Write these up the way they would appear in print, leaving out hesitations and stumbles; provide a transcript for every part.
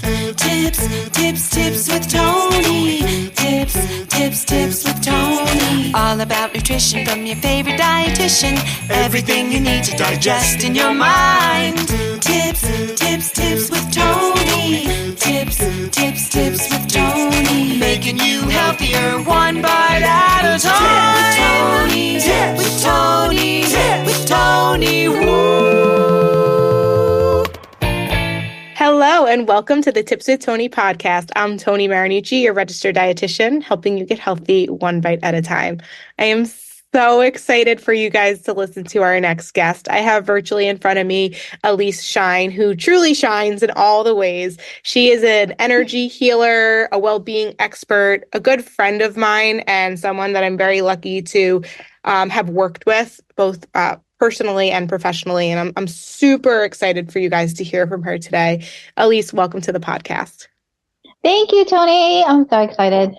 Tips with Tony. Tips with Tony. All about nutrition from your favorite dietitian. Everything you need to digest in your mind. Tips with Tony. Tips with Tony. Making you healthier one bite at a time. With Tony. Woo. Hello and welcome to the Tips with Tony podcast. I'm Tony Marinucci, your registered dietitian, helping you get healthy one bite at a time. I am so excited for you guys to listen to our next guest. I have virtually in front of me Alyse Shyne, who truly shines in all the ways. She is an energy healer, a well-being expert, a good friend of mine, and someone that I'm very lucky to have worked with both personally and professionally. And I'm super excited for you guys to hear from her today. Alyse, welcome to the podcast. Thank you, Tony. I'm so excited.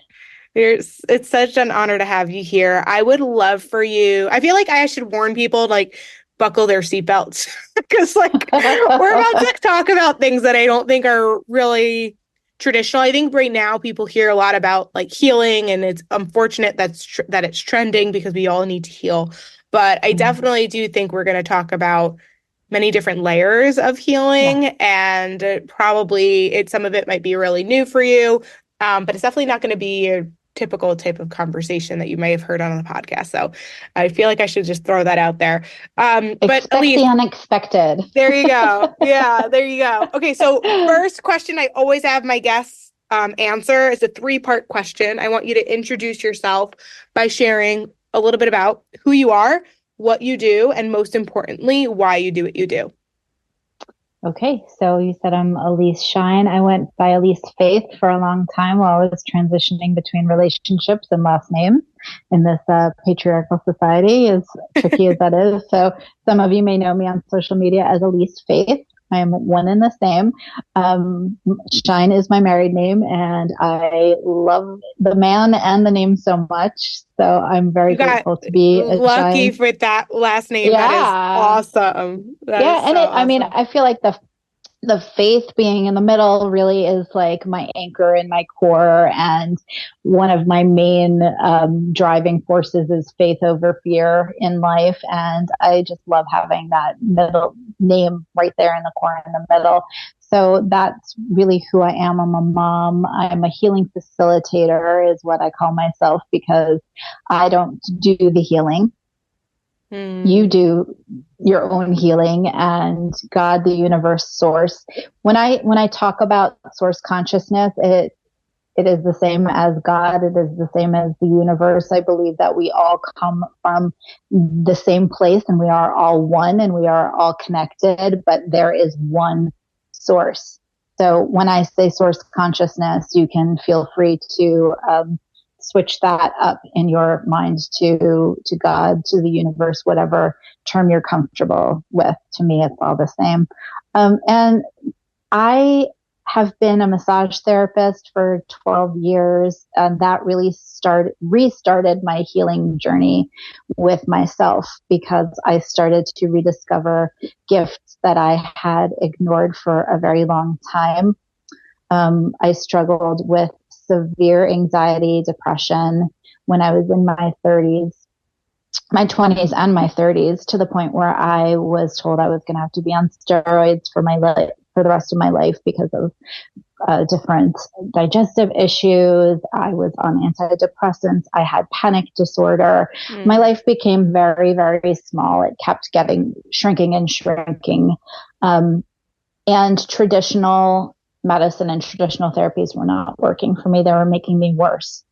It's such an honor to have you here. I would love for you. I feel like I should warn people to buckle their seatbelts because we're about to talk about things that I don't think are really traditional. I think right now people hear a lot about healing, and it's unfortunate that it's trending because we all need to heal. But I definitely do think we're going to talk about many different layers of healing, and probably some of it might be really new for you, but it's definitely not going to be a typical type of conversation that you may have heard on the podcast. So I feel like I should just throw that out there. But Alyse, the unexpected. There you go. Yeah, there you go. Okay, so first question I always have my guests answer is a 3-part question. I want you to introduce yourself by sharing a little bit about who you are, what you do, and most importantly, why you do what you do. Okay, so you said I'm Alyse Shyne. I went by Alyse Faith for a long time while I was transitioning between relationships and last names in this patriarchal society, as tricky as that is. So some of you may know me on social media as Alyse Faith. I am one and the same. Shyne is my married name, and I love the man and the name so much. So I'm very grateful to be lucky Shyne. with that last name. Yeah. That is awesome. I feel like the faith being in the middle really is my anchor and my core, and one of my main driving forces is faith over fear in life, and I just love having that middle name right there in the core in the middle. So that's really who I am. I'm a mom. I'm a healing facilitator is what I call myself, because I don't do the healing. You do your own healing, and God, the universe, source. When I talk about source consciousness, it is the same as God. It is the same as the universe. I believe that we all come from the same place, and we are all one, and we are all connected, but there is one source. So when I say source consciousness, you can feel free to switch that up in your mind to God, to the universe, whatever term you're comfortable with. To me, it's all the same. And I have been a massage therapist for 12 years, and that really restarted my healing journey with myself, because I started to rediscover gifts that I had ignored for a very long time. I struggled with severe anxiety, depression when I was in my 20s and my 30s, to the point where I was told I was going to have to be on steroids for the rest of my life because of different digestive issues. I was on antidepressants. I had panic disorder. My life became very, very small. It kept shrinking and shrinking. And traditional medicine and traditional therapies were not working for me. They were making me worse.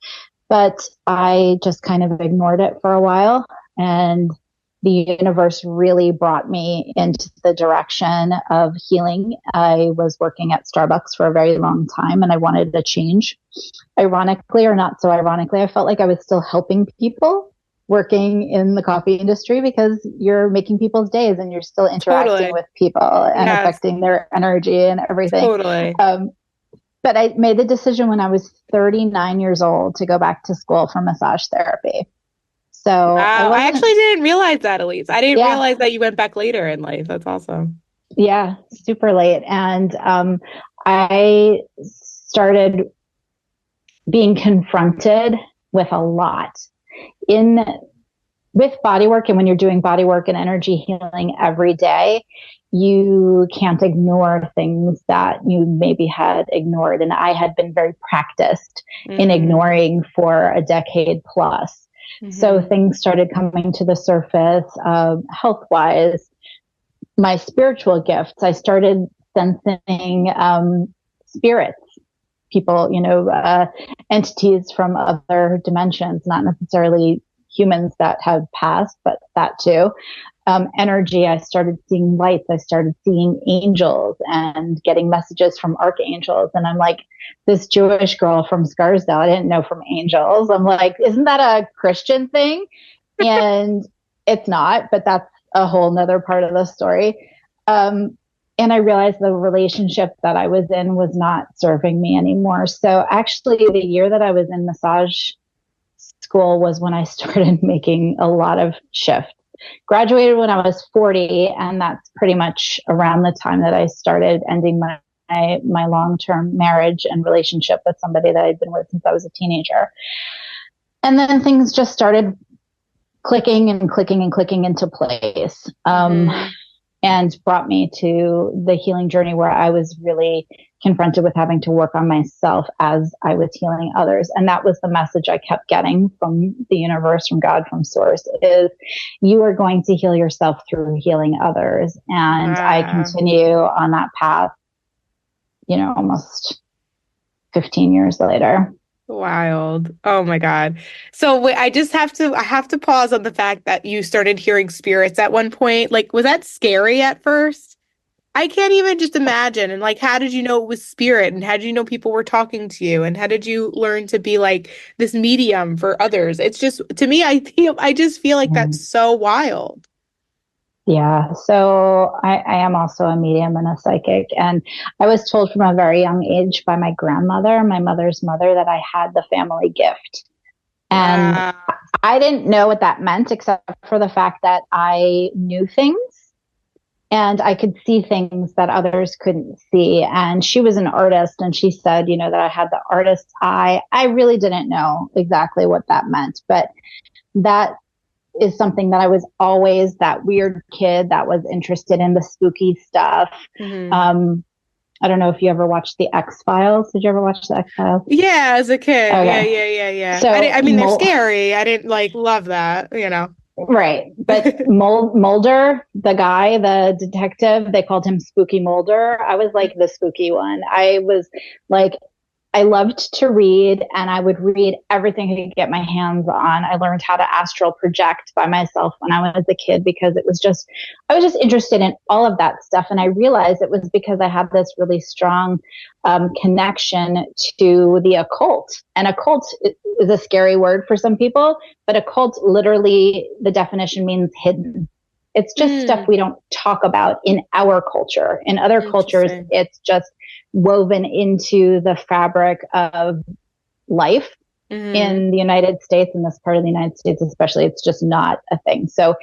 But I just kind of ignored it for a while, and the universe really brought me into the direction of healing. I was working at Starbucks for a very long time, and I wanted a change. Ironically, or not so ironically, I felt like I was still helping people working in the coffee industry, because you're making people's days and you're still interacting with people and affecting their energy and everything. Totally. But I made the decision when I was 39 years old to go back to school for massage therapy. So I actually didn't realize that, Alyse. I didn't realize that you went back later in life. That's awesome. Yeah, super late. And I started being confronted with a lot with body work. And when you're doing body work and energy healing every day, you can't ignore things that you maybe had ignored. And I had been very practiced in ignoring for a decade plus. So things started coming to the surface, health wise, my spiritual gifts. I started sensing spirits, people, entities from other dimensions, not necessarily humans that have passed, but that too. Energy. I started seeing lights. I started seeing angels and getting messages from archangels. And I'm like, this Jewish girl from Scarsdale, I didn't know from angels. I'm like, isn't that a Christian thing? And it's not, but that's a whole nother part of the story. And I realized the relationship that I was in was not serving me anymore. So actually the year that I was in massage school was when I started making a lot of shifts. Graduated when I was 40, and that's pretty much around the time that I started ending my long-term marriage and relationship with somebody that I'd been with since I was a teenager. And then things just started clicking and clicking and clicking into place. And brought me to the healing journey where I was really confronted with having to work on myself as I was healing others. And that was the message I kept getting from the universe, from God, from source, is you are going to heal yourself through healing others. And I continue on that path, almost 15 years later. Wild. Oh my God. So wait, I have to pause on the fact that you started hearing spirits at one point. Like, was that scary at first? I can't even just imagine. And like, how did you know it was spirit? And how did you know people were talking to you? And how did you learn to be like this medium for others? It's just, to me, I just feel like that's so wild. Yeah. So I am also a medium and a psychic. And I was told from a very young age by my grandmother, my mother's mother, that I had the family gift. And I didn't know what that meant, except for the fact that I knew things and I could see things that others couldn't see. And she was an artist, and she said, that I had the artist's eye. I really didn't know exactly what that meant, but that is something that I was always that weird kid that was interested in the spooky stuff. I don't know if you ever watched the X-Files. Did you ever watch the X-Files? Yeah, as a kid. Okay. Yeah. So they're scary. I didn't love that, Right. But Mulder, the guy, the detective, they called him Spooky Mulder. I was like the spooky one. I was like, I loved to read, and I would read everything I could get my hands on. I learned how to astral project by myself when I was a kid because I was just interested in all of that stuff. And I realized it was because I had this really strong connection to the occult. And occult is a scary word for some people, but occult literally, the definition means hidden. It's just stuff we don't talk about in our culture. In other cultures, it's just woven into the fabric of life. In the United States, in this part of the United States especially, it's just not a thing. So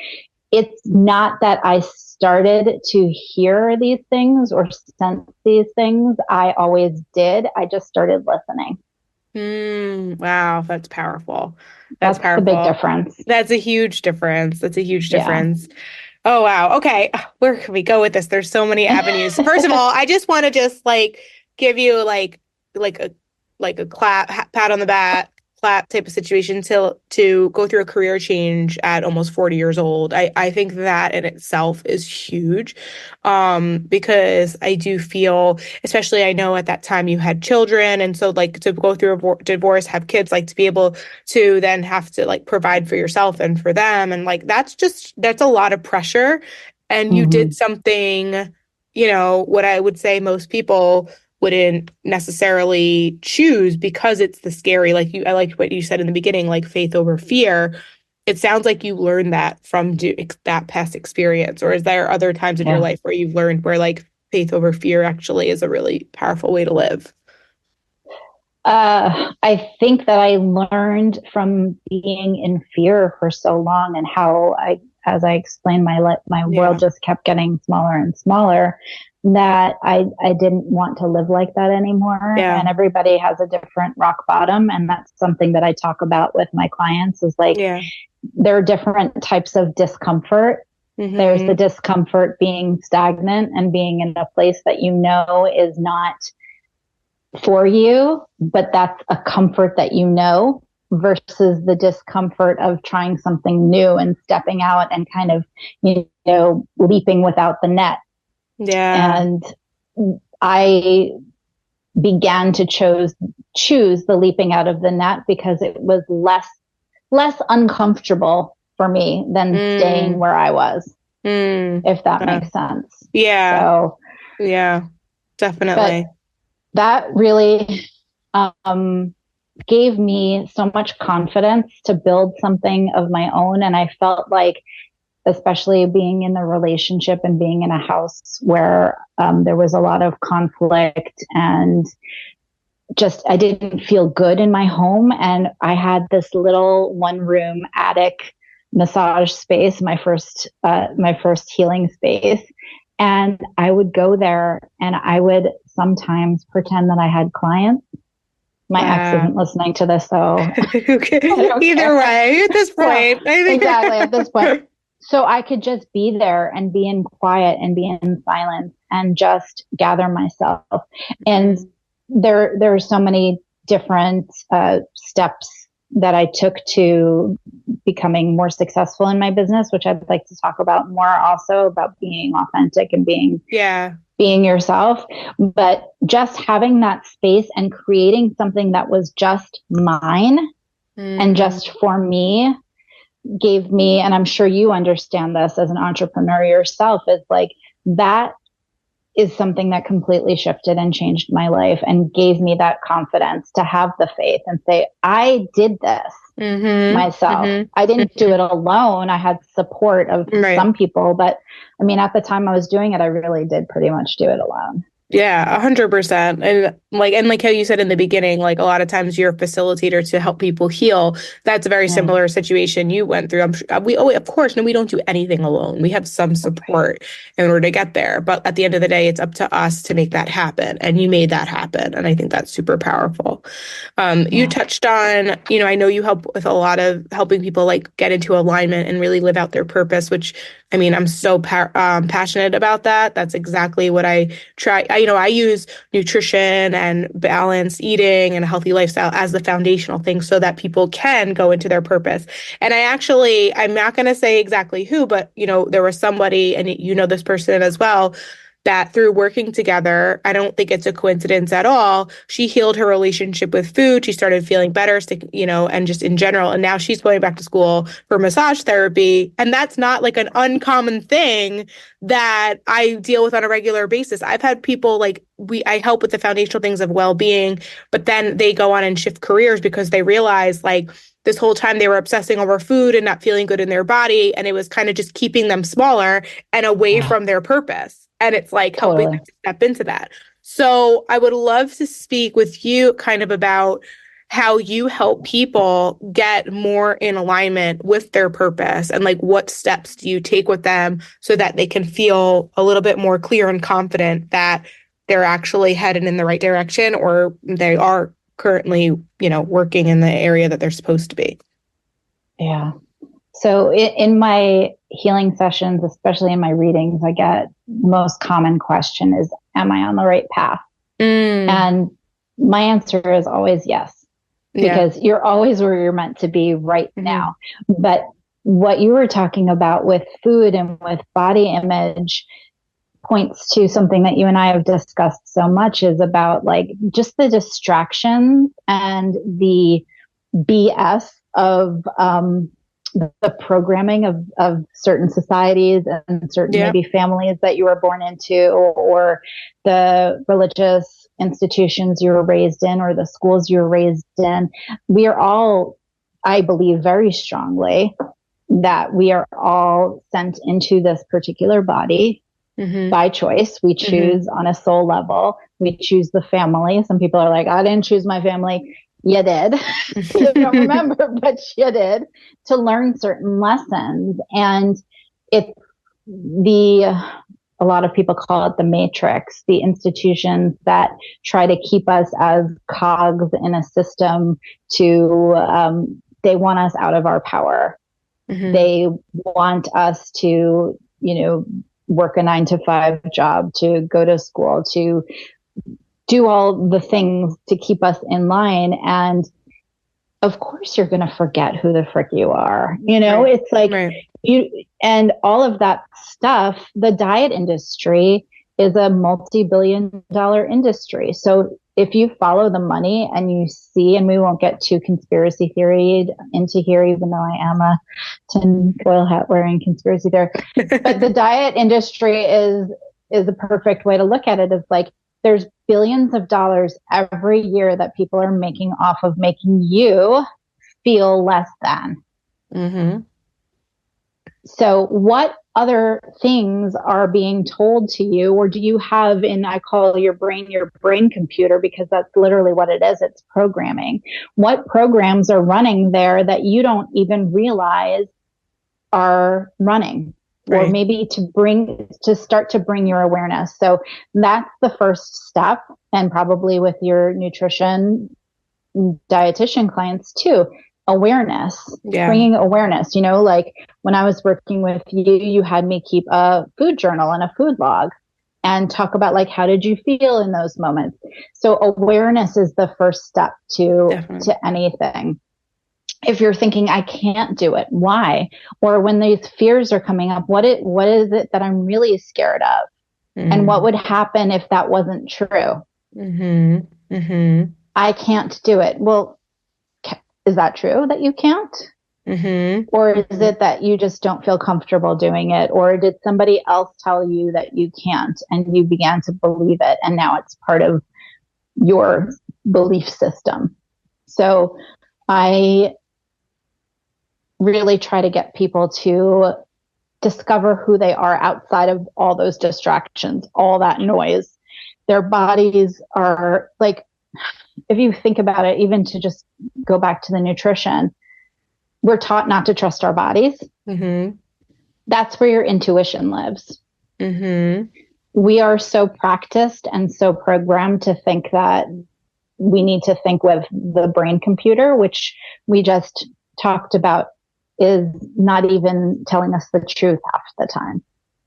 it's not that I started to hear these things or sense these things. I always did. I just started listening. Wow, that's powerful. That's powerful. The big difference. That's a huge difference. Yeah. Oh, wow. Okay. Where can we go with this? There's so many avenues. First of all, I just want to give you like a pat on the back, clap type of situation to go through a career change at almost 40 years old. I think that in itself is huge. Because I do feel, especially I know at that time you had children. And so to go through a divorce, have kids, to be able to then have to provide for yourself and for them. And that's a lot of pressure. And you did something, what I would say most people wouldn't necessarily choose because it's the scary, I liked what you said in the beginning, faith over fear. It sounds like you learned that from that past experience, or is there other times in your life where you've learned where faith over fear actually is a really powerful way to live? I think that I learned from being in fear for so long, and how as I explained, my world just kept getting smaller and smaller. that I didn't want to live like that anymore. Yeah. And everybody has a different rock bottom. And that's something that I talk about with my clients is like, there are different types of discomfort. Mm-hmm. There's the discomfort being stagnant and being in a place that you know is not for you, but that's a comfort that you know, versus the discomfort of trying something new and stepping out and kind of, leaping without the net. Yeah. And I began to choose the leaping out of the net because it was less uncomfortable for me than staying where I was, if that makes sense. Yeah. So, yeah, definitely. But that really gave me so much confidence to build something of my own. And I felt like, especially being in the relationship and being in a house where there was a lot of conflict and just, I didn't feel good in my home. And I had this little 1-room attic massage space, my first healing space. And I would go there and I would sometimes pretend that I had clients. My ex isn't listening to this, so either way, at this point, I think exactly at this point. So I could just be there and be in quiet and be in silence and just gather myself. And there are so many different steps that I took to becoming more successful in my business, which I'd like to talk about more, also about being authentic and being yourself. But just having that space and creating something that was just mine and just for me gave me, and I'm sure you understand this as an entrepreneur yourself, is like, that is something that completely shifted and changed my life and gave me that confidence to have the faith and say, I did this myself. I didn't do it alone. I had support of some people, but I mean, at the time I was doing it, I really did pretty much do it alone. Yeah, 100%. And like how you said in the beginning, like a lot of times you're a facilitator to help people heal. That's a very similar situation you went through. I'm sure of course, no, we don't do anything alone. We have some support in order to get there. But at the end of the day, it's up to us to make that happen. And you made that happen. And I think that's super powerful. You touched on, I know you help with a lot of helping people like get into alignment and really live out their purpose, which I mean, I'm so passionate about that. That's exactly what I try. I use nutrition and balanced eating and a healthy lifestyle as the foundational thing so that people can go into their purpose. And I'm not going to say exactly who, but, there was somebody, and this person as well, that through working together, I don't think it's a coincidence at all. She healed her relationship with food. She started feeling better, and just in general. And now she's going back to school for massage therapy. And that's not like an uncommon thing that I deal with on a regular basis. I've had people I help with the foundational things of well-being, but then they go on and shift careers because they realize this whole time they were obsessing over food and not feeling good in their body. And it was kind of just keeping them smaller and away from their purpose. And it's helping them to step into that. So I would love to speak with you kind of about how you help people get more in alignment with their purpose and what steps do you take with them so that they can feel a little bit more clear and confident that they're actually headed in the right direction or they are currently, working in the area that they're supposed to be. Yeah. So in my healing sessions, especially in my readings, I get the most common question is, am I on the right path? And my answer is always yes, because you're always where you're meant to be right now. But what you were talking about with food and with body image points to something that you and I have discussed so much, is about just the distractions and the BS of, the programming of certain societies and certain maybe families that you were born into, or the religious institutions you were raised in, or the schools you were raised in. We are all, I believe very strongly, that we are all sent into this particular body by choice. We choose on a soul level. We choose the family. Some people are like, I didn't choose my family. You did. You don't remember, but you did, to learn certain lessons. And it's the a lot of people call it the matrix, the institutions that try to keep us as cogs in a system they want us out of our power. Mm-hmm. They want us to, work a 9-to-5 job, to go to school, to do all the things to keep us in line. And of course you're going to forget who the frick you are. Right. It's like and all of that stuff, the diet industry is a multi-billion-dollar industry. So if you follow the money and you see, and we won't get too conspiracy theory into here, even though I am a tinfoil hat wearing conspiracy theory, but the diet industry is a perfect way to look at it. Is like, there's billions of dollars every year that people are making off of making you feel less than. Mm-hmm. So what other things are being told to you, or do you have I call your brain computer, because that's literally what it is. It's programming. What programs are running there that you don't even realize are running? Right. Or maybe to start to bring your awareness. So that's the first step, and probably with your nutrition dietitian clients too. Awareness, bringing awareness. Like when I was working with you, you had me keep a food journal and a food log and talk about like, how did you feel in those moments? So awareness is the first step to anything. If you're thinking, I can't do it, why? Or when these fears are coming up, what is it that I'm really scared of? Mm-hmm. And what would happen if that wasn't true? Mm-hmm. Mm-hmm. I can't do it. Well, is that true that you can't? Mm-hmm. Or is it that you just don't feel comfortable doing it? Or did somebody else tell you that you can't and you began to believe it, and now it's part of your belief system? So I really try to get people to discover who they are outside of all those distractions, all that noise. Their bodies are like, if you think about it, even to just go back to the nutrition, we're taught not to trust our bodies. Mm-hmm. That's where your intuition lives. Mm-hmm. We are so practiced and so programmed to think that we need to think with the brain computer, which we just talked about is not even telling us the truth half the time.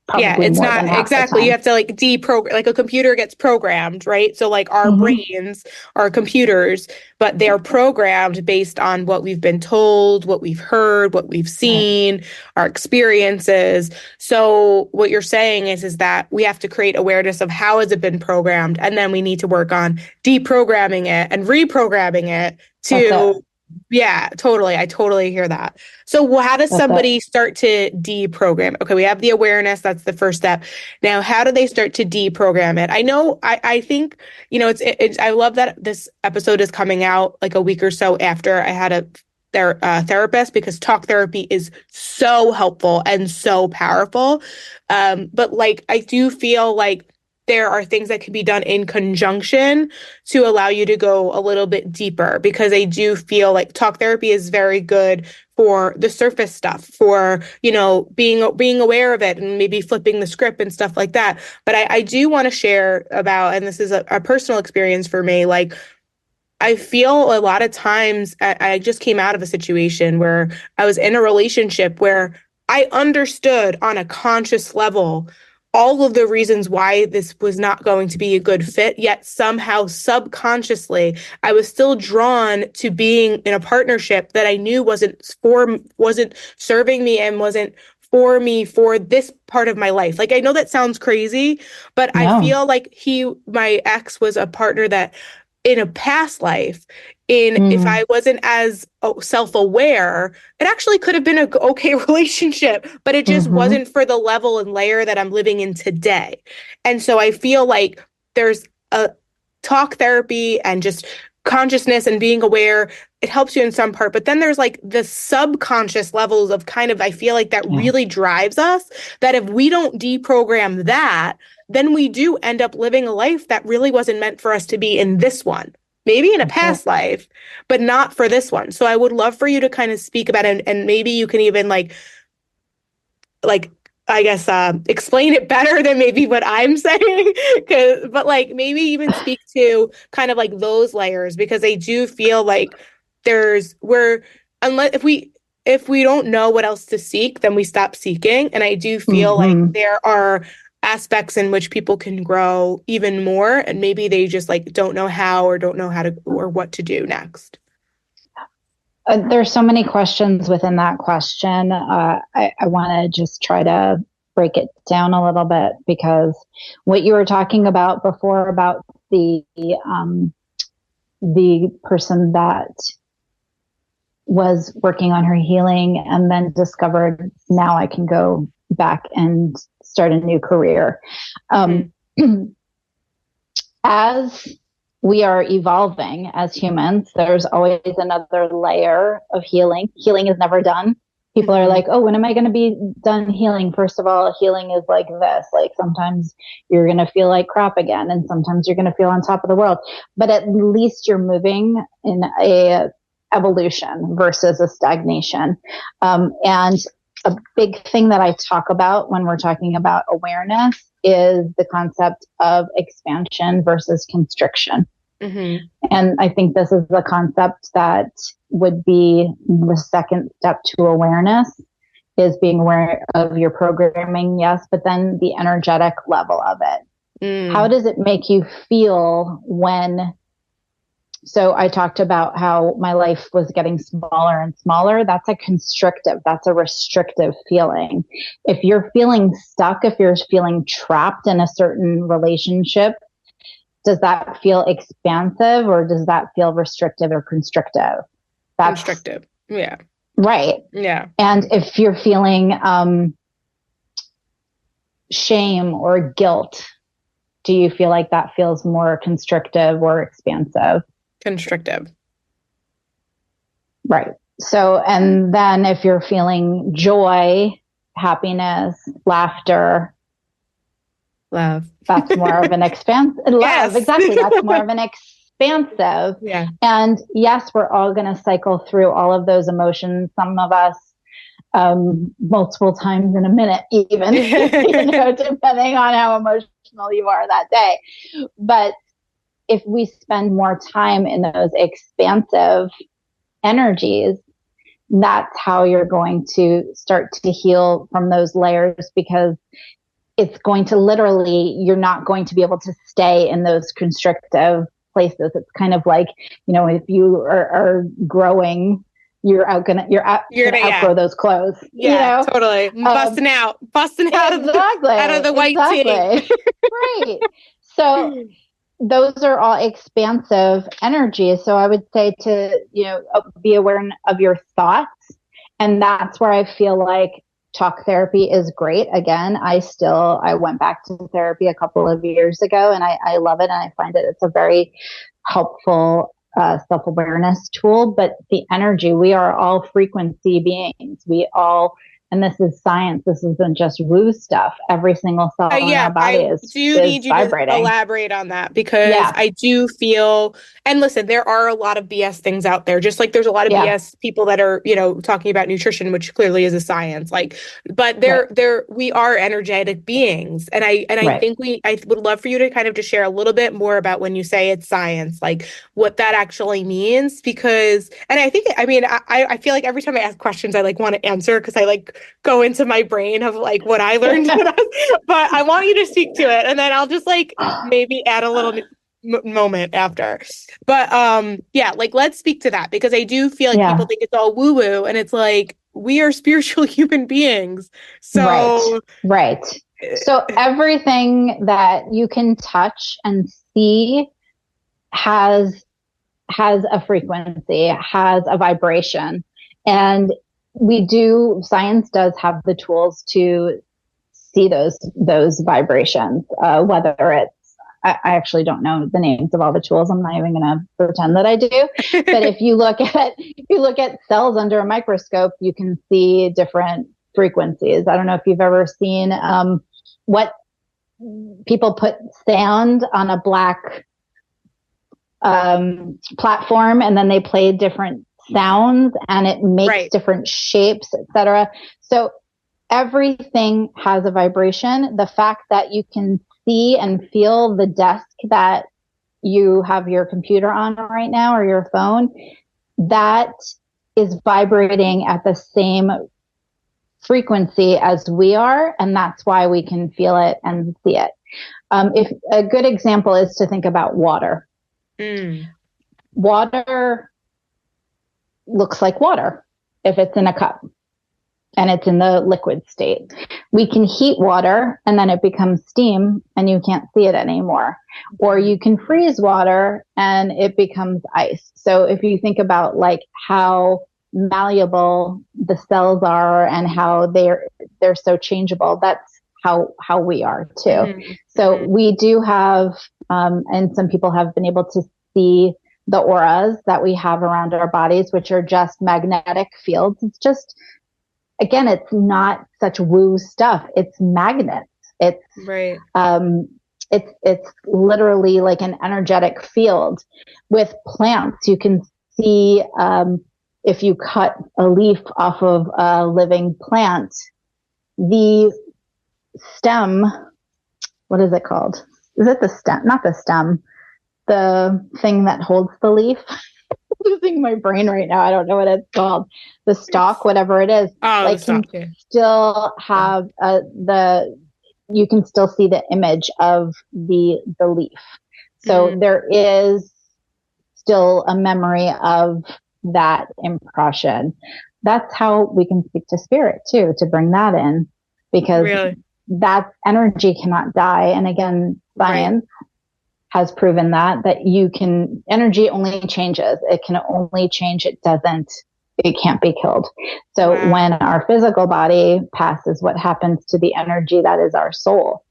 Probably it's not exactly. You have to like deprogram, like a computer gets programmed, right? So like our brains are computers, but they're programmed based on what we've been told, what we've heard, what we've seen, our experiences. So what you're saying is that we have to create awareness of how has it been programmed, and then we need to work on deprogramming it and reprogramming it to. Yeah, totally. I totally hear that. So how does somebody start to deprogram? Okay, we have the awareness. That's the first step. Now, how do they start to deprogram it? I know, I think, I love that this episode is coming out like a week or so after I had a therapist, because talk therapy is so helpful and so powerful. But like, I do feel like there are things that can be done in conjunction to allow you to go a little bit deeper, because I do feel like talk therapy is very good for the surface stuff, for, being aware of it and maybe flipping the script and stuff like that. But I do want to share about, and this is a personal experience for me, like, I feel a lot of times I just came out of a situation where I was in a relationship where I understood on a conscious level all of the reasons why this was not going to be a good fit, yet somehow subconsciously I was still drawn to being in a partnership that I knew wasn't serving me and wasn't for me for this part of my life. Like, I know that sounds crazy, but I feel like my ex was a partner that in a past life, if I wasn't as self-aware, it actually could have been an okay relationship, but it just wasn't for the level and layer that I'm living in today. And so I feel like there's a talk therapy and just consciousness and being aware. It helps you in some part, but then there's like the subconscious levels of kind of, I feel like that really drives us, that if we don't deprogram that, then we do end up living a life that really wasn't meant for us to be in this one. Maybe in a past life, but not for this one. So I would love for you to kind of speak about it, and maybe you can even like I guess, explain it better than maybe what I'm saying. But like maybe even speak to kind of like those layers, because I do feel like unless if we don't know what else to seek, then we stop seeking. And I do feel like there are aspects in which people can grow even more, and maybe they just like don't know how, or don't know how to, or what to do next. There's so many questions within that question. I want to just try to break it down a little bit, because what you were talking about before about the person that was working on her healing and then discovered, now I can go back and start a new career. As we are evolving as humans, there's always another layer of healing. Healing is never done. People are like, oh, when am I going to be done healing? First of all, healing is like this. Like sometimes you're going to feel like crap again, and sometimes you're going to feel on top of the world. But at least you're moving in a evolution versus a stagnation. And a big thing that I talk about when we're talking about awareness is the concept of expansion versus constriction. And I think this is the concept that would be the second step to awareness, is being aware of your programming, yes, but then the energetic level of it. How does it make you feel when... So I talked about how my life was getting smaller and smaller. That's a constrictive, that's a restrictive feeling. If you're feeling stuck, if you're feeling trapped in a certain relationship, does that feel expansive, or does that feel restrictive or constrictive? That's constrictive. Yeah. Right. Yeah. And if you're feeling shame or guilt, do you feel like that feels more constrictive or expansive? Constrictive. Right. So, and then if you're feeling joy, happiness, laughter, love, that's more of an expansive. Love, exactly. That's more of an expansive. Yeah. And yes, we're all going to cycle through all of those emotions. Some of us multiple times in a minute, even, depending on how emotional you are that day. But if we spend more time in those expansive energies, that's how you're going to start to heal from those layers, because it's going to literally, you're not going to be able to stay in those constrictive places. It's kind of like, if you are growing, you're going to outgrow those clothes. Yeah, totally. Busting out out of the white tee. Right. So those are all expansive energies. So I would say to, be aware of your thoughts. And that's where I feel like talk therapy is great. Again, I went back to therapy a couple of years ago, and I love it. And I find that it's a very helpful self-awareness tool. But the energy, we are all frequency beings. And this is science. This isn't just woo stuff. Every single cell in our body is need you vibrating. To elaborate on that, because I do feel, and listen, there are a lot of BS things out there, just like there's a lot of BS people that are, talking about nutrition, which clearly is a science, but we are energetic beings. And I think I would love for you to kind of just share a little bit more about when you say it's science, like what that actually means, because, and I think, I feel like every time I ask questions, I want to answer, because I go into my brain of what I learned, but I want you to speak to it, and then I'll just maybe add a little moment after. But let's speak to that, because I do feel like people think it's all woo woo, and it's we are spiritual human beings. So right. So everything that you can touch and see has a frequency, has a vibration, and science does have the tools to see those vibrations, whether it's, I actually don't know the names of all the tools. I'm not even going to pretend that I do. But if you look at cells under a microscope, you can see different frequencies. I don't know if you've ever seen, what people put sand on a black, platform, and then they play different sounds, and it makes different shapes, etc. So everything has a vibration. The fact that you can see and feel the desk that you have your computer on right now or your phone, that is vibrating at the same frequency as we are. And that's why we can feel it and see it. If a good example is to think about water. Water looks like water if it's in a cup and it's in the liquid state. We can heat water and then it becomes steam and you can't see it anymore. Or you can freeze water and it becomes ice. So if you think about like how malleable the cells are and how they're so changeable, that's how we are too. So we do have, and some people have been able to see the auras that we have around our bodies, which are just magnetic fields. It's just, again, it's not such woo stuff. It's magnets. It's right. It's literally like an energetic field. With plants, you can see if you cut a leaf off of a living plant, the stem, what is it called? Is it the stem? Not the stem. The thing that holds the leaf. I'm losing my brain right now. I don't know what it's called. The stalk, whatever it is. Still have you can still see the image of the leaf. So there is still a memory of that impression. That's how we can speak to spirit too, to bring that in, because that energy cannot die. And again, science has proven that energy only changes. It can only change. It can't be killed. So when our physical body passes, what happens to the energy that is our soul?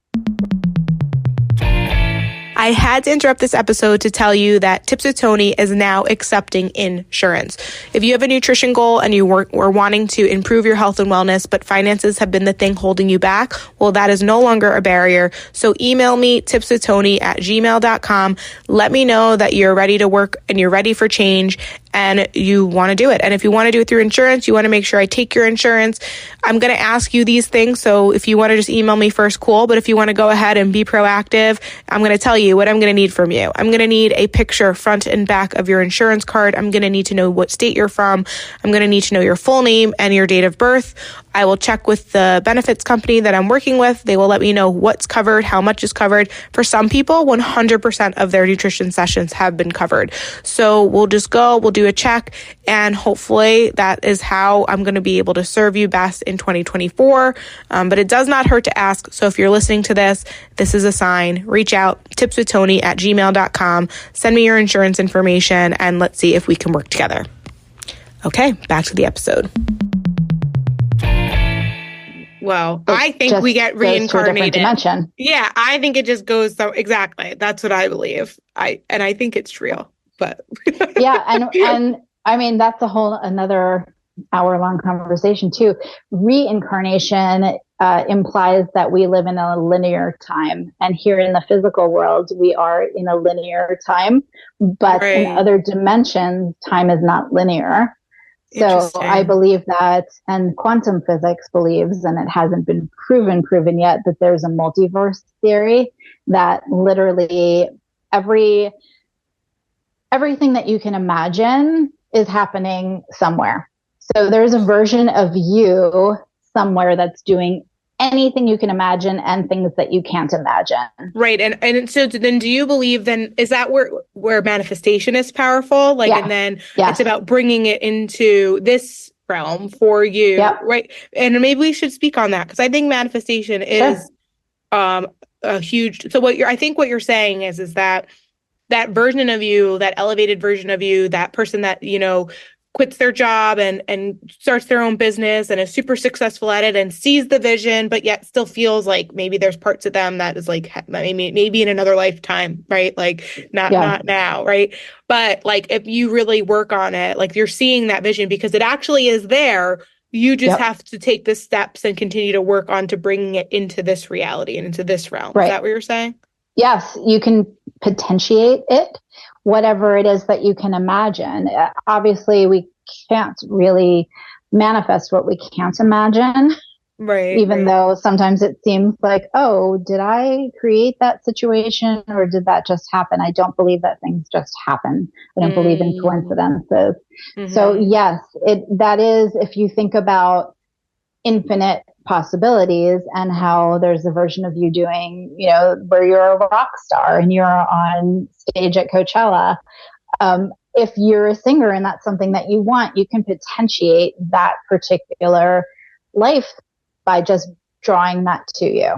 I had to interrupt this episode to tell you that Tips with Tony is now accepting insurance. If you have a nutrition goal and you were wanting to improve your health and wellness, but finances have been the thing holding you back, well, that is no longer a barrier. So email me, tipswithtony@gmail.com. Let me know that you're ready to work and you're ready for change and you want to do it. And if you want to do it through insurance, you want to make sure I take your insurance. I'm going to ask you these things. So if you want to just email me first, cool. But if you want to go ahead and be proactive, I'm going to tell you what I'm going to need from you. I'm going to need a picture front and back of your insurance card. I'm going to need to know what state you're from. I'm going to need to know your full name and your date of birth. I will check with the benefits company that I'm working with. They will let me know what's covered, how much is covered. For some people, 100% of their nutrition sessions have been covered. So we'll just go, we'll do a check, and hopefully that is how I'm going to be able to serve you best in 2024. But it does not hurt to ask. So if you're listening to this, this is a sign. Reach out, tipswithtony@gmail.com. Send me your insurance information, and let's see if we can work together. Okay, back to the episode. Well, I think we get reincarnated. Yeah, I think it just goes so exactly. That's what I believe. I think it's real. But yeah, and I mean that's another hour-long conversation too. Reincarnation implies that we live in a linear time, and here in the physical world, we are in a linear time. But in other dimensions, time is not linear. So I believe that, and quantum physics believes, and it hasn't been proven yet, that there's a multiverse theory that literally everything that you can imagine is happening somewhere. So there's a version of you somewhere that's doing anything you can imagine and things that you can't imagine. Right. And so then do you believe then, is that where manifestation is powerful? And then it's about bringing it into this realm for you. Yep. Right. And maybe we should speak on that, because I think manifestation is a huge, so what you're saying is that version of you, that elevated version of you, that person that, quits their job and starts their own business and is super successful at it and sees the vision, but yet still feels like maybe there's parts of them that is like, maybe in another lifetime, right? Like not now, right? But like, if you really work on it, like you're seeing that vision because it actually is there. You just have to take the steps and continue to work on to bringing it into this reality and into this realm. Right. Is that what you're saying? Yes, you can potentiate it, whatever it is that you can imagine. Obviously, we can't really manifest what we can't imagine. Right. Even though sometimes it seems like, oh, did I create that situation or did that just happen? I don't believe that things just happen. I don't believe in coincidences. So yes, that is, if you think about infinite possibilities and how there's a version of you doing, where you're a rock star and you're on stage at Coachella. If you're a singer and that's something that you want, you can potentiate that particular life by just drawing that to you.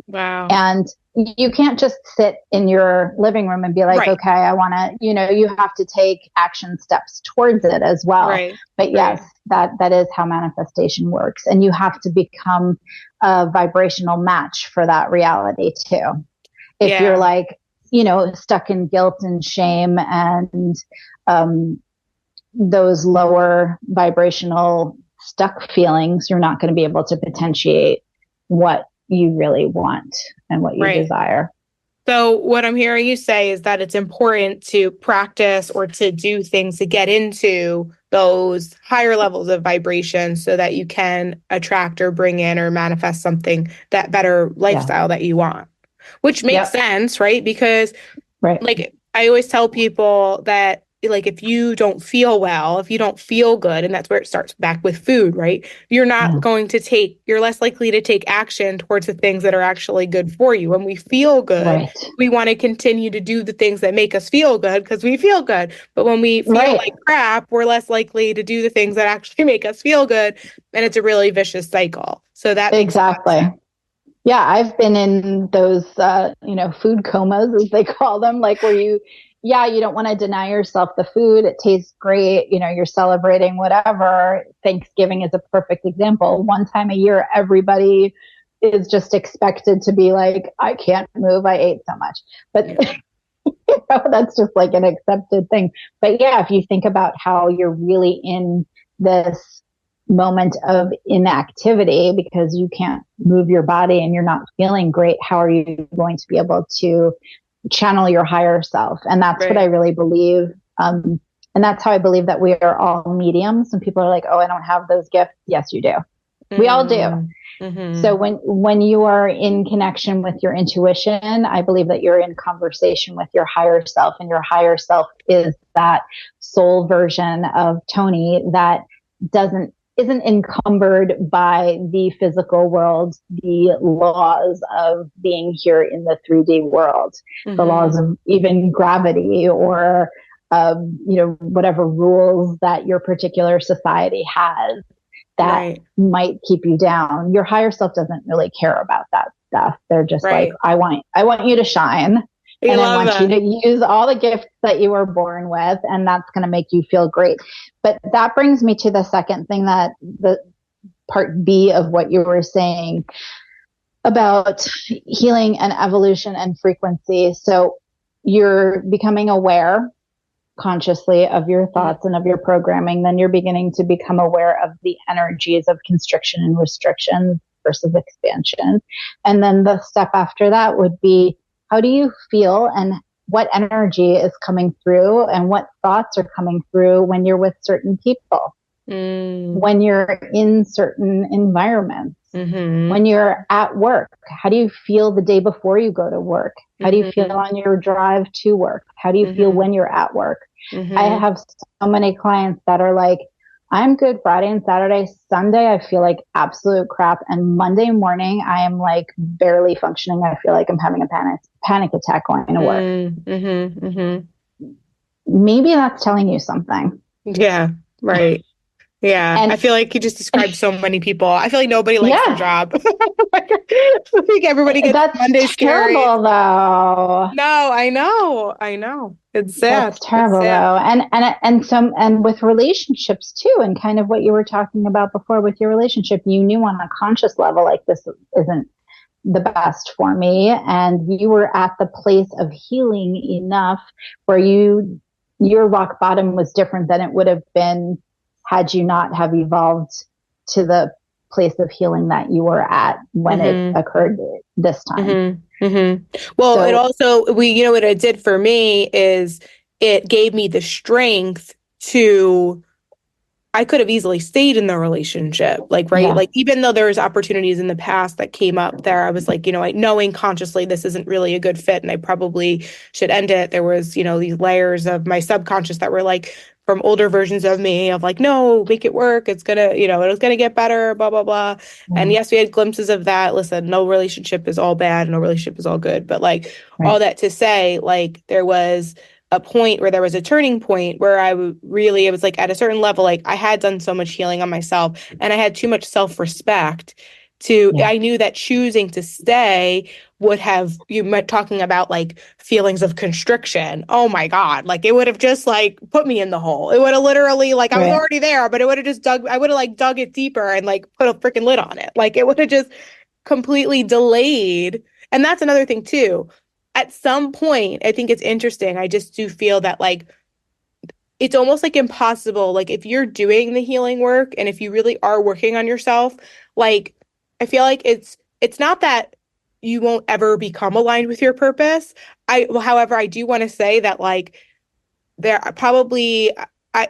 Wow. And you can't just sit in your living room and be like, okay, I want to, you have to take action steps towards it as well. Right. But yes, that is how manifestation works. And you have to become a vibrational match for that reality too. If you're like, stuck in guilt and shame and those lower vibrational stuck feelings, you're not going to be able to potentiate what you really want and what you desire. So what I'm hearing you say is that it's important to practice or to do things to get into those higher levels of vibration so that you can attract or bring in or manifest something, that better lifestyle that you want, which makes sense, right? Because like I always tell people that, like, if you don't feel well, if you don't feel good, and that's where it starts back with food, right? You're not going to you're less likely to take action towards the things that are actually good for you. When we feel good, we want to continue to do the things that make us feel good because we feel good. But when we feel like crap, we're less likely to do the things that actually make us feel good. And it's a really vicious cycle. So that makes exactly. Yeah, I've been in those, food comas, as they call them, like where you don't want to deny yourself the food. It tastes great. You're celebrating whatever. Thanksgiving is a perfect example. One time a year, everybody is just expected to be like, I can't move. I ate so much. But that's just like an accepted thing. But yeah, if you think about how you're really in this moment of inactivity because you can't move your body and you're not feeling great, how are you going to be able to channel your higher self? And that's what I really believe. And that's how I believe that we are all mediums. And people are like, oh, I don't have those gifts. Yes, you do. We all do. So when you are in connection with your intuition, I believe that you're in conversation with your higher self, and your higher self is that soul version of Tony that isn't encumbered by the physical world, the laws of being here in the 3D world, the laws of even gravity or, whatever rules that your particular society has that might keep you down. Your higher self doesn't really care about that stuff. They're just like, I want you to shine. And I want you to use all the gifts that you were born with, and that's going to make you feel great. But that brings me to the second thing, that the part B of what you were saying about healing and evolution and frequency. So you're becoming aware consciously of your thoughts and of your programming. Then you're beginning to become aware of the energies of constriction and restriction versus expansion. And then the step after that would be, how do you feel and what energy is coming through and what thoughts are coming through when you're with certain people, when you're in certain environments, when you're at work? How do you feel the day before you go to work? How do you feel on your drive to work? How do you feel when you're at work? I have so many clients that are like, I'm good Friday and Saturday. Sunday, I feel like absolute crap. And Monday morning, I am like barely functioning. I feel like I'm having a panic attack going to work. Maybe that's telling you something. Yeah, right. Yeah, and I feel like you just described so many people. I feel like nobody likes their job. I think everybody gets Monday scary. Terrible, though. No, I know. It's sad. That's terrible, though. And with relationships too, and kind of what you were talking about before with your relationship, you knew on a conscious level, like, this isn't the best for me, and you were at the place of healing enough where your rock bottom was different than it would have been had you not have evolved to the place of healing that you were at when it occurred this time. Well, it also, what it did for me is it gave me the strength to I could have easily stayed in the relationship, like, right? Yeah. Like, even though there was opportunities in the past that came up there, I was like, knowing consciously this isn't really a good fit and I probably should end it. There was, these layers of my subconscious that were like from older versions of me of like, no, make it work. It's gonna, it was gonna get better, blah, blah, blah. And yes, we had glimpses of that. Listen, no relationship is all bad, no relationship is all good. But like all that to say, like there was a point where there was a turning point where it was like at a certain level, like I had done so much healing on myself and I had too much self-respect I knew that choosing to stay would have, talking about like feelings of constriction. Oh my God. Like it would have just like put me in the hole. It would have literally like, I was already there, but it would have just I would have like dug it deeper and like put a freaking lid on it. Like it would have just completely delayed. And that's another thing too. At some point, I think it's interesting. I just do feel that like it's almost like impossible. Like if you're doing the healing work and if you really are working on yourself, like I feel like it's not that you won't ever become aligned with your purpose. However, I do want to say that like there probably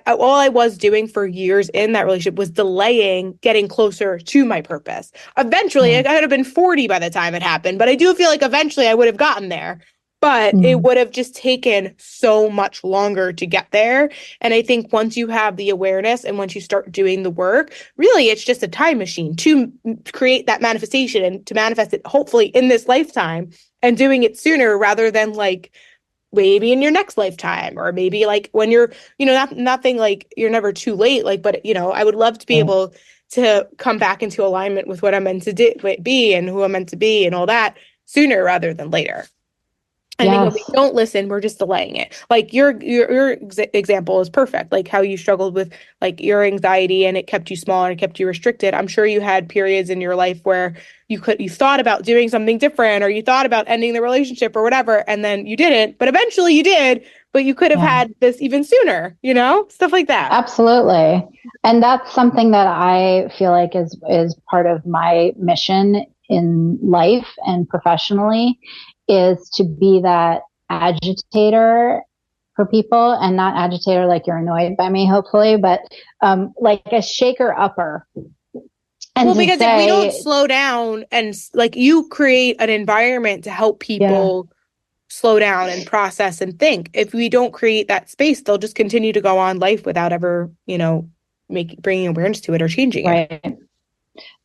all I was doing for years in that relationship was delaying getting closer to my purpose. Eventually, I could have been 40 by the time it happened, but I do feel like eventually I would have gotten there. But it would have just taken so much longer to get there. And I think once you have the awareness and once you start doing the work, really it's just a time machine to create that manifestation and to manifest it hopefully in this lifetime and doing it sooner rather than like maybe in your next lifetime or maybe like when you're nothing like you're never too late, like, but I would love to be able to come back into alignment with what I'm meant to be and who I'm meant to be and all that sooner rather than later. I think when we don't listen, we're just delaying it. Like your example is perfect. Like how you struggled with like your anxiety and it kept you small and it kept you restricted. I'm sure you had periods in your life where you thought about doing something different or you thought about ending the relationship or whatever, and then you didn't. But eventually you did. But you could have had this even sooner. Stuff like that. Absolutely, and that's something that I feel like is part of my mission in life and professionally, is to be that agitator for people, and not agitator like you're annoyed by me, hopefully, but like a shaker upper. And because if we don't slow down and like you create an environment to help people slow down and process and think. If we don't create that space, they'll just continue to go on life without ever, bringing awareness to it or changing it. Right.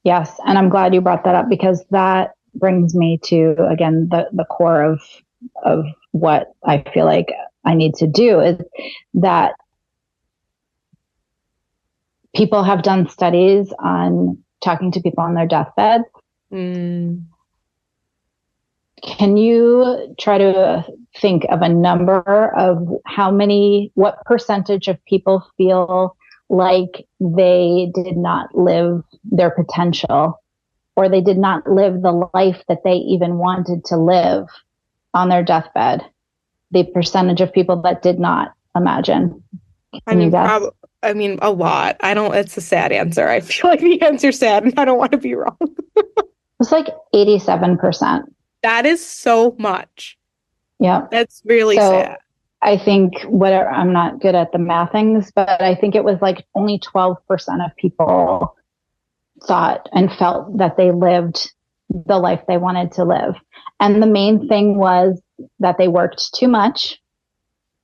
Yes. And I'm glad you brought that up, because that brings me to, again, the core of what I feel like I need to do is that people have done studies on talking to people on their deathbed. Can you try to think of a number of what percentage of people feel like they did not live their potential, or they did not live the life that they even wanted to live on their deathbed? The percentage of people that did not imagine. A lot. It's a sad answer. I feel like the answer's sad and I don't want to be wrong. It's like 87%. That is so much. Yeah. That's really sad. I think I'm not good at the mathings, but I think it was like only 12% of people thought and felt that they lived the life they wanted to live. And the main thing was that they worked too much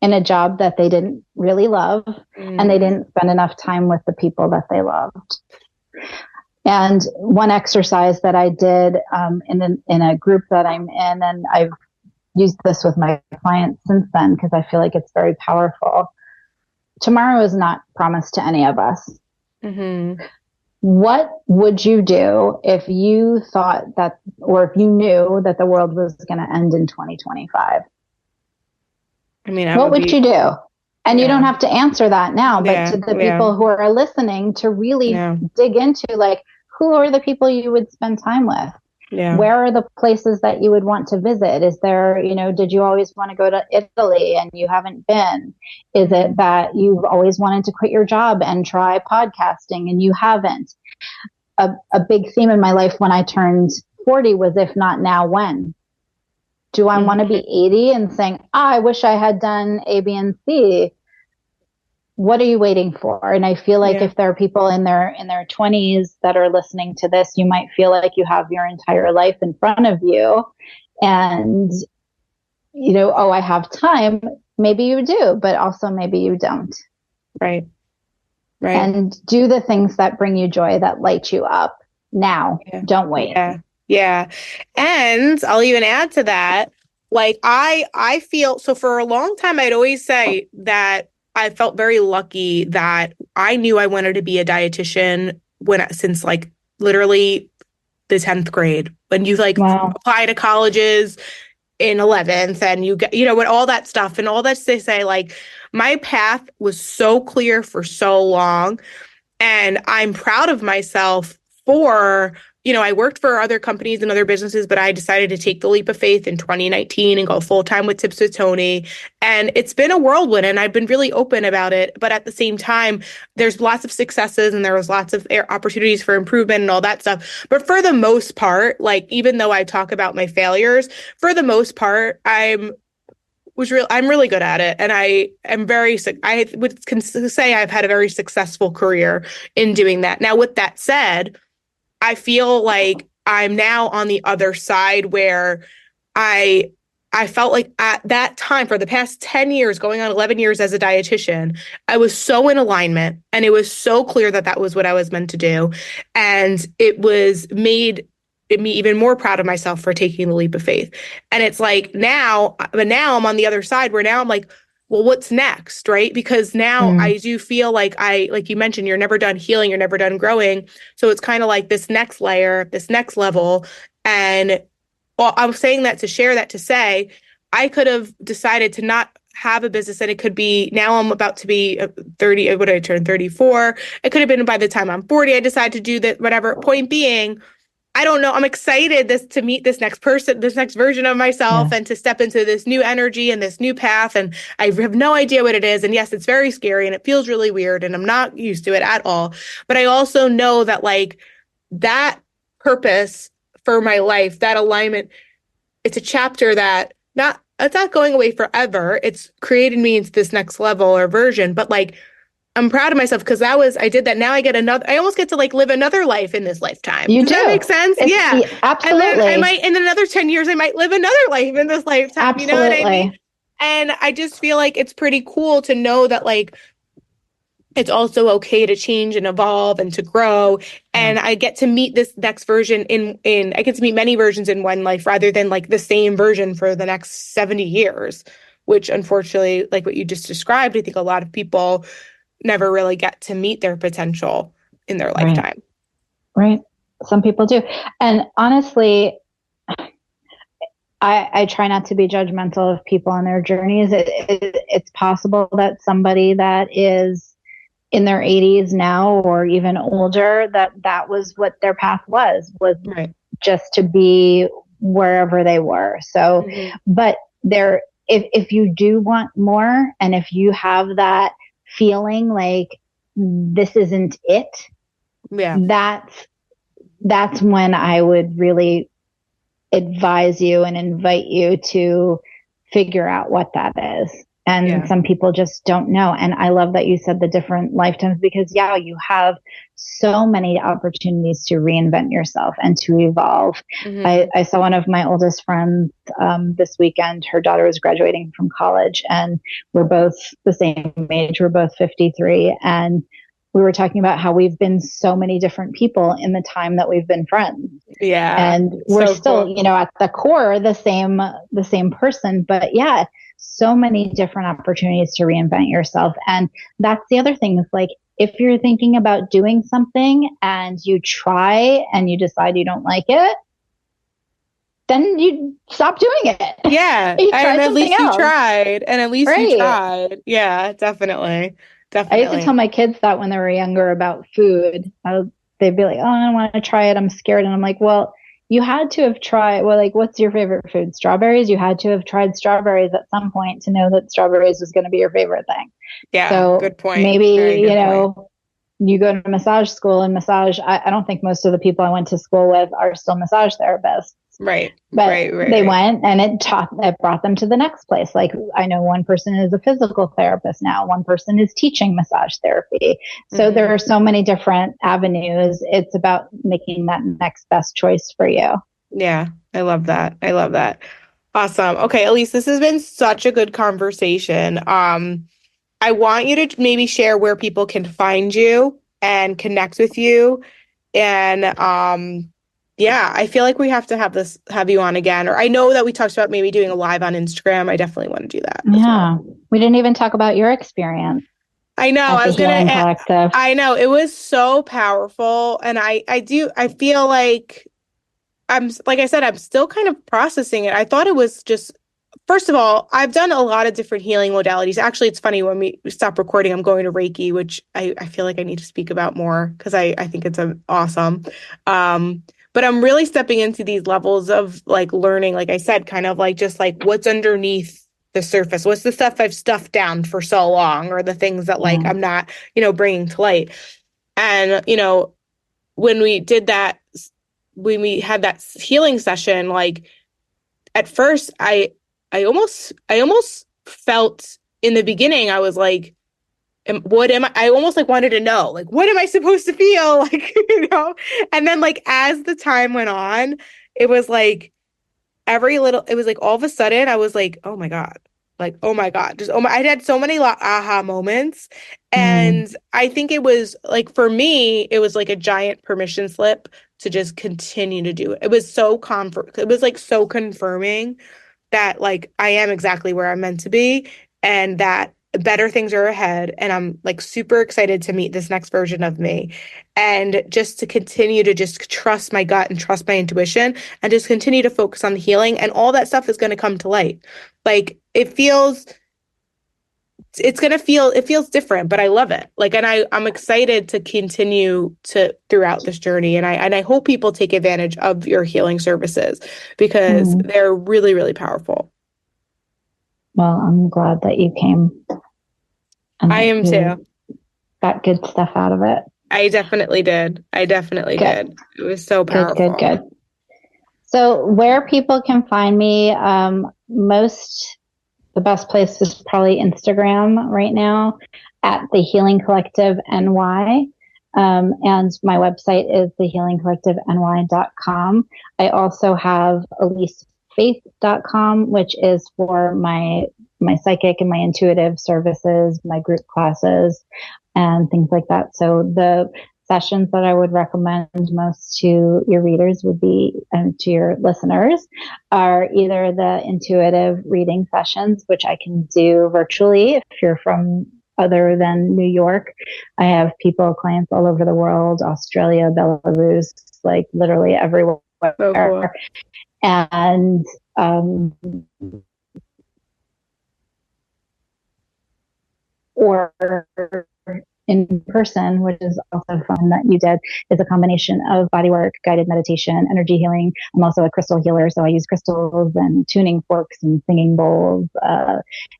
in a job that they didn't really love, and they didn't spend enough time with the people that they loved. And one exercise that I did in a group that I'm in, and I've used this with my clients since then because I feel like it's very powerful. Tomorrow is not promised to any of us. Mm-hmm. What would you do if you thought that, or if you knew that the world was going to end in 2025? What would you do? And you don't have to answer that now, but to the people who are listening, to really dig into like, who are the people you would spend time with? Yeah. Where are the places that you would want to visit? Is there, did you always want to go to Italy and you haven't been? Is it that you've always wanted to quit your job and try podcasting and you haven't? A big theme in my life when I turned 40 was, if not now, when? Do I want to be 80 and saying, I wish I had done A, B, and C? what are you waiting for? And I feel like if there are people in their 20s that are listening to this, you might feel like you have your entire life in front of you and oh, I have time. Maybe you do, but also maybe you don't. Right. And do the things that bring you joy, that light you up now. Don't wait. Yeah. And I'll even add to that, like I feel, so for a long time, I'd always say that I felt very lucky that I knew I wanted to be a dietitian since like literally the 10th grade, when you like apply to colleges in 11th and you get, with all that stuff and all that to say, like my path was so clear for so long. And I'm proud of myself for, I worked for other companies and other businesses, but I decided to take the leap of faith in 2019 and go full time with Tips with Tony. And it's been a whirlwind and I've been really open about it. But at the same time, there's lots of successes and there was lots of opportunities for improvement and all that stuff. But for the most part, like, even though I talk about my failures, for the most part, I'm really good at it. And I would say I've had a very successful career in doing that. Now, with that said, I feel like I'm now on the other side where I felt like at that time, for the past 10 years, going on 11 years as a dietitian, I was so in alignment and it was so clear that that was what I was meant to do. And it made me even more proud of myself for taking the leap of faith. And it's like now I'm on the other side where now I'm like, well, what's next, right? Because now I do feel like like you mentioned, you're never done healing, you're never done growing. So it's kind of like this next layer, this next level. And I'm saying that to share that to say, I could have decided to not have a business and it could be, now I'm about to be 30, what did I turn 34? It could have been by the time I'm 40, I decided to do that, whatever. Point being, I don't know. I'm excited to meet this next person, this next version of myself, and to step into this new energy and this new path. And I have no idea what it is. And yes, it's very scary and it feels really weird and I'm not used to it at all. But I also know that like that purpose for my life, that alignment, it's a chapter that it's not going away forever. It's created me into this next level or version. But like, I'm proud of myself because I did that. Now I almost get to like live another life in this lifetime. Does that make sense? Yeah, absolutely. And then I might, in another 10 years, I might live another life in this lifetime. Absolutely. You know what I mean? And I just feel like it's pretty cool to know that like, it's also okay to change and evolve and to grow. And I get to meet this next version I get to meet many versions in one life rather than like the same version for the next 70 years, which unfortunately, like what you just described, I think a lot of people never really get to meet their potential in their lifetime. Right. Some people do. And honestly, I try not to be judgmental of people on their journeys. It's possible that somebody that is in their 80s now or even older, that was what their path was just to be wherever they were. So, but if you do want more, and if you have that feeling like this isn't it, that's when I would really advise you and invite you to figure out what that is. And some people just don't know. And I love that you said the different lifetimes because you have so many opportunities to reinvent yourself and to evolve. I saw one of my oldest friends this weekend. Her daughter was graduating from college and we're both the same age. We're both 53. And we were talking about how we've been so many different people in the time that we've been friends. Yeah. And we're still, cool. At the core, the same person, but so many different opportunities to reinvent yourself. And that's the other thing is like, if you're thinking about doing something and you try and you decide you don't like it, then you stop doing it. Yeah. And at least you tried. And at least you tried. Yeah, definitely. I used to tell my kids that when they were younger about food. They'd be like, oh, I don't want to try it. I'm scared. And I'm like, well, you had to have tried, like, what's your favorite food? Strawberries? You had to have tried strawberries at some point to know that strawberries was going to be your favorite thing. Yeah, so good point. Maybe, you go to massage school and massage. I don't think most of the people I went to school with are still massage therapists. Right. But Right. they went and it brought them to the next place. Like I know one person is a physical therapist now, one person is teaching massage therapy. So there are so many different avenues. It's about making that next best choice for you. Yeah. I love that. I love that. Awesome. Okay, Alyse, this has been such a good conversation. I want you to maybe share where people can find you and connect with you. And yeah, I feel like we have to have you on again. Or I know that we talked about maybe doing a live on Instagram. I definitely want to do that as well. We didn't even talk about your experience. I know. At the Healing Collective. I know. It was so powerful. And I feel like like I said, I'm still kind of processing it. I thought it was just, first of all, I've done a lot of different healing modalities. Actually, it's funny, when we stop recording, I'm going to Reiki, which I feel like I need to speak about more because I think it's awesome. But I'm really stepping into these levels of like learning, like I said, kind of like just like what's underneath the surface. What's the stuff I've stuffed down for so long, or the things that like I'm not, bringing to light. And, when we did that, when we had that healing session, like at first I almost felt in the beginning, I was like, I almost like wanted to know, like, what am I supposed to feel? Like, and then like, as the time went on, it was like it was like all of a sudden I was like, oh my God, like, oh my God, just, I had so many aha moments. And I think it was like, for me, it was like a giant permission slip to just continue to do it. It was so it was like so confirming that like I am exactly where I'm meant to be, and that better things are ahead. And I'm like super excited to meet this next version of me, and just to continue to just trust my gut and trust my intuition, and just continue to focus on the healing, and all that stuff is going to come to light. Like it feels different, but I love it. Like, and I'm excited to continue throughout this journey. And I hope people take advantage of your healing services, because they're really, really powerful. Well, I'm glad that you came. I am too. Got good stuff out of it. I definitely did. It was so powerful. Good. So where people can find me, the best place is probably Instagram right now at the Healing Collective NY. And my website is thehealingcollectiveny.com. I also have AlyseFaith.com, which is for my psychic and my intuitive services, my group classes, and things like that. So the sessions that I would recommend most to your readers would be, and to your listeners, are either the intuitive reading sessions, which I can do virtually if you're from other than New York. I have clients all over the world, Australia, Belarus, like literally everywhere. So cool. And or in person, which is also fun that you did, is a combination of bodywork, guided meditation, energy healing. I'm also a crystal healer, so I use crystals and tuning forks and singing bowls.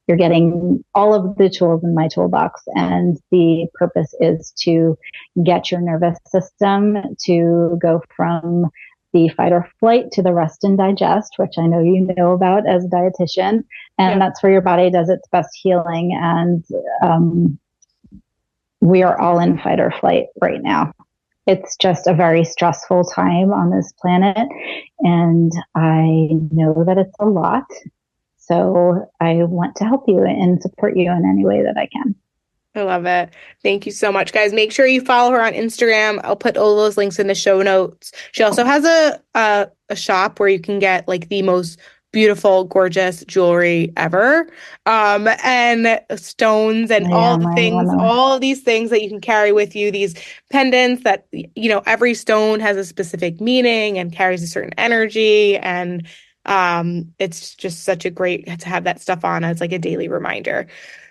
You're getting all of the tools in my toolbox, and the purpose is to get your nervous system to go from the fight or flight to the rest and digest, which I know you know about as a dietitian, and that's where your body does its best healing. And we are all in fight or flight right now. It's just a very stressful time on this planet, and I know that it's a lot. So I want to help you and support you in any way that I can. I love it. Thank you so much, guys. Make sure you follow her on Instagram. I'll put all those links in the show notes. She also has a shop where you can get like the most beautiful, gorgeous jewelry ever, and stones and all of these things that you can carry with you. These pendants that, every stone has a specific meaning and carries a certain energy, and it's just such a great to have that stuff on as like a daily reminder.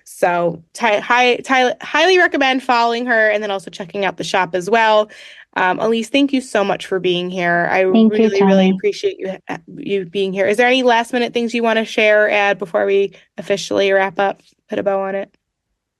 So highly recommend following her, and then also checking out the shop as well. Alyse, thank you so much for being here. I really appreciate you being here. Is there any last minute things you want to share or add before we officially wrap up, put a bow on it?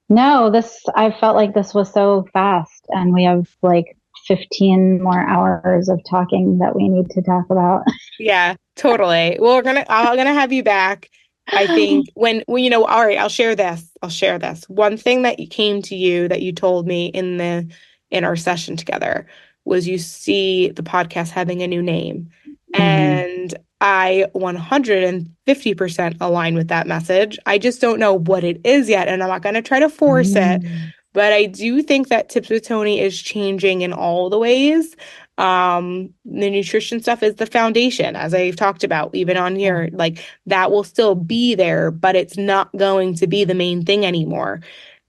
No, I felt like this was so fast, and we have like 15 more hours of talking that we need to talk about. Yeah, totally. Well, I'm gonna have you back. I think all right, I'll share this. I'll share this. One thing that came to you that you told me in our session together was you see the podcast having a new name. And I 150% align with that message. I just don't know what it is yet, and I'm not going to try to force it. But I do think that Tips with Tony is changing in all the ways. The nutrition stuff is the foundation, as I've talked about, even on here, like that will still be there, but it's not going to be the main thing anymore.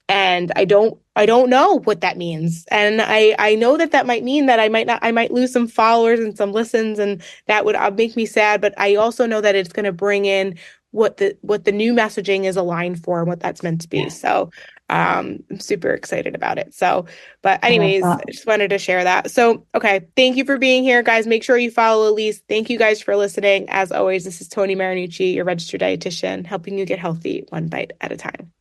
And I don't know what that means. And I know that might mean that I might lose some followers and some listens, and that would make me sad. But I also know that it's going to bring in what the new messaging is aligned for and what that's meant to be. So I'm super excited about it. So, but anyways, I just wanted to share that. So, okay. Thank you for being here, guys. Make sure you follow Alyse. Thank you guys for listening. As always, this is Tony Marinucci, your registered dietitian, helping you get healthy one bite at a time.